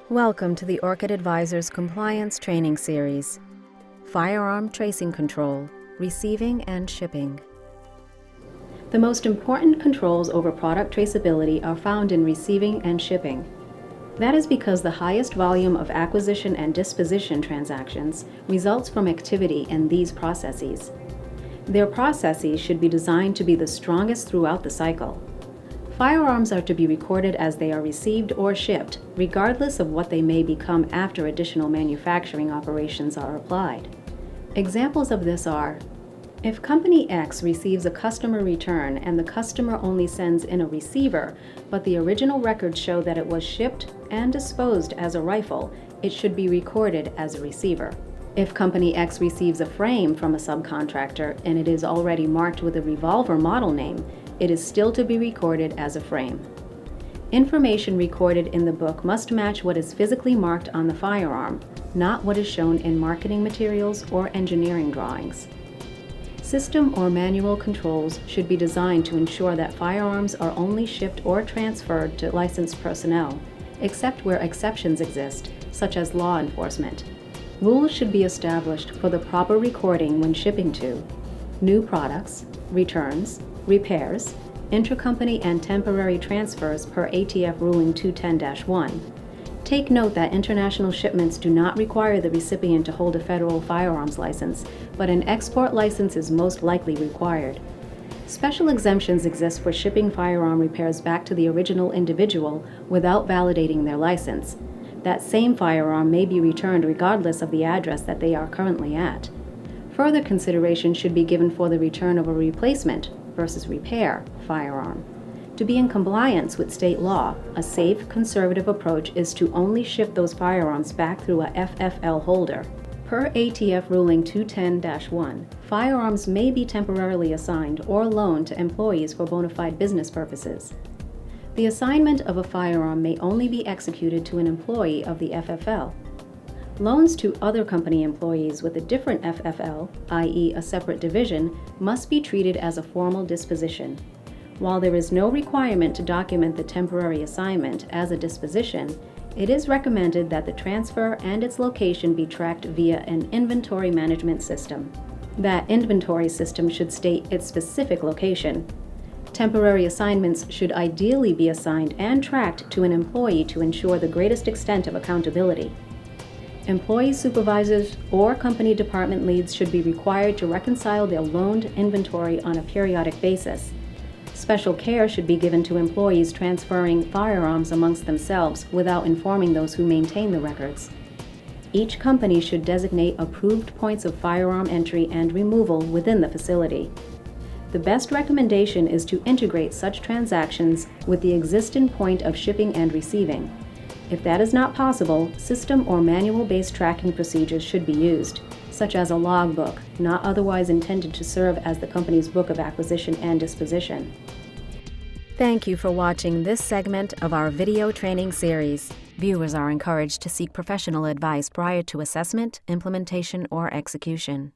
Welcome to the Orchid Advisors Compliance Training Series. Firearm Tracing Control, Receiving and Shipping. The most important controls over product traceability are found in receiving and shipping. That is because the highest volume of acquisition and disposition transactions results from activity in these processes. Their processes should be designed to be the strongest throughout the cycle. Firearms are to be recorded as they are received or shipped, regardless of what they may become after additional manufacturing operations are applied. Examples of this are: if Company X receives a customer return and the customer only sends in a receiver, but the original records show that it was shipped and disposed as a rifle, it should be recorded as a receiver. If Company X receives a frame from a subcontractor and it is already marked with a revolver model name, it is still to be recorded as a frame. Information recorded in the book must match what is physically marked on the firearm, not what is shown in marketing materials or engineering drawings. System or manual controls should be designed to ensure that firearms are only shipped or transferred to licensed personnel, except where exceptions exist, such as law enforcement. Rules should be established for the proper recording when shipping to new products, returns, repairs, intercompany and temporary transfers per ATF Ruling 210-1. Take note that international shipments do not require the recipient to hold a federal firearms license, but an export license is most likely required. Special exemptions exist for shipping firearm repairs back to the original individual without validating their license. That same firearm may be returned regardless of the address that they are currently at. Further consideration should be given for the return of a replacement versus repair firearm. To be in compliance with state law, a safe, conservative approach is to only ship those firearms back through a FFL holder. Per ATF Ruling 210-1, firearms may be temporarily assigned or loaned to employees for bona fide business purposes. The assignment of a firearm may only be executed to an employee of the FFL. Loans to other company employees with a different FFL, i.e. a separate division, must be treated as a formal disposition. While there is no requirement to document the temporary assignment as a disposition, it is recommended that the transfer and its location be tracked via an inventory management system. That inventory system should state its specific location. Temporary assignments should ideally be assigned and tracked to an employee to ensure the greatest extent of accountability. Employee supervisors or company department leads should be required to reconcile their loaned inventory on a periodic basis. Special care should be given to employees transferring firearms amongst themselves without informing those who maintain the records. Each company should designate approved points of firearm entry and removal within the facility. The best recommendation is to integrate such transactions with the existing point of shipping and receiving. If that is not possible, system or manual-based tracking procedures should be used, such as a logbook, not otherwise intended to serve as the company's book of acquisition and disposition. Thank you for watching this segment of our video training series. Viewers are encouraged to seek professional advice prior to assessment, implementation, or execution.